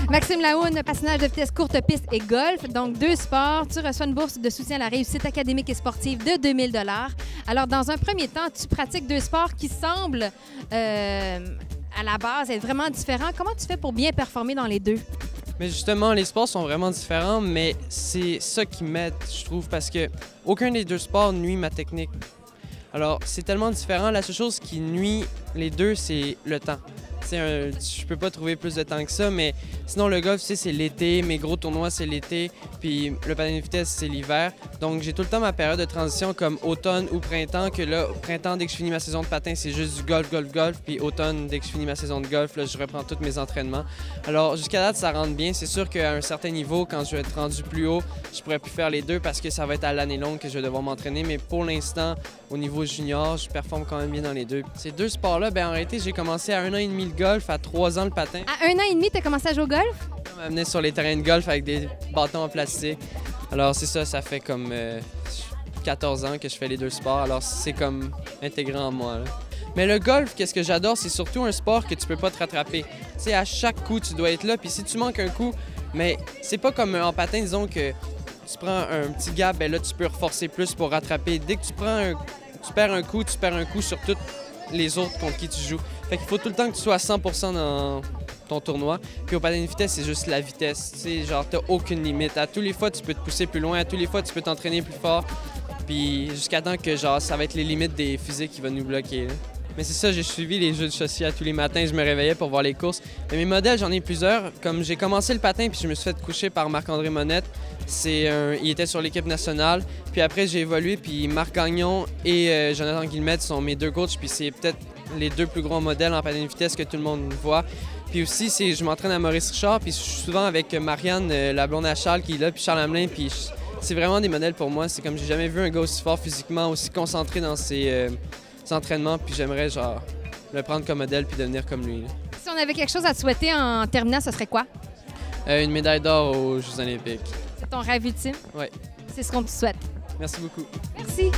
Maxime Lahoune, patinage de vitesse courte piste et golf. Donc, 2 sports. Tu reçois une bourse de soutien à la réussite académique et sportive de 2000 $. Alors, dans un premier temps, tu pratiques 2 sports qui semblent, à la base, être vraiment différents. Comment tu fais pour bien performer dans les 2? Mais justement, les sports sont vraiment différents, mais c'est ça qui m'aide, je trouve, parce que aucun des 2 sports nuit ma technique. Alors, c'est tellement différent. La seule chose qui nuit les 2, c'est le temps. Je peux pas trouver plus de temps que ça, mais sinon, le golf, c'est l'été. Mes gros tournois, c'est l'été. Puis le patin de vitesse, c'est l'hiver. Donc, j'ai tout le temps ma période de transition comme automne ou printemps, que là, printemps, dès que je finis ma saison de patin, c'est juste du golf, golf, golf. Puis automne, dès que je finis ma saison de golf, là, je reprends tous mes entraînements. Alors, jusqu'à date, ça rentre bien. C'est sûr qu'à un certain niveau, quand je vais être rendu plus haut, je pourrais plus faire les 2 parce que ça va être à l'année longue que je vais devoir m'entraîner. Mais pour l'instant, au niveau junior, je performe quand même bien dans les 2. Ces 2 sports-là, en réalité, j'ai commencé à 1 an et demi le golf, à 3 ans le patin. À 1 an et demi, tu as commencé à jouer au golf? On m'amenait sur les terrains de golf avec des bâtons en plastique. Alors c'est ça, ça fait comme 14 ans que je fais les 2 sports. Alors c'est comme intégré en moi, là. Mais le golf, qu'est-ce que j'adore, c'est surtout un sport que tu peux pas te rattraper. Tu sais, à chaque coup, tu dois être là. Puis si tu manques un coup, mais c'est pas comme en patin, disons que tu prends un petit gap, là, tu peux reforcer plus pour rattraper. Dès que tu perds un coup, tu perds un coup sur toutes les autres contre qui tu joues. Fait qu'il faut tout le temps que tu sois à 100% dans ton tournoi. Puis au patin de vitesse, c'est juste la vitesse. Tu sais, genre, t'as aucune limite. À tous les fois, tu peux te pousser plus loin. À tous les fois, tu peux t'entraîner plus fort. Puis jusqu'à temps que, genre, ça va être les limites des physiques qui vont nous bloquer, là. Mais c'est ça, j'ai suivi les jeux de châssis à tous les matins. Je me réveillais pour voir les courses. Mais mes modèles, j'en ai plusieurs. Comme j'ai commencé le patin, puis je me suis fait coucher par Marc-André Monette. Il était sur l'équipe nationale. Puis après, j'ai évolué. Puis Marc Gagnon et Jonathan Guillemette sont mes 2 coachs. Puis c'est peut-être les 2 plus gros modèles en patin de vitesse que tout le monde voit. Puis aussi, je m'entraîne à Maurice Richard. Puis je suis souvent avec Marianne, la blonde à Charles, qui est là, puis Charles Hamelin. Puis c'est vraiment des modèles pour moi. C'est comme j'ai jamais vu un gars aussi fort physiquement, aussi concentré dans ses entraînements, puis j'aimerais genre le prendre comme modèle puis devenir comme lui, là. Si on avait quelque chose à te souhaiter en terminant, ce serait quoi? Une médaille d'or aux Jeux olympiques. C'est ton rêve ultime? Oui. C'est ce qu'on te souhaite. Merci beaucoup. Merci.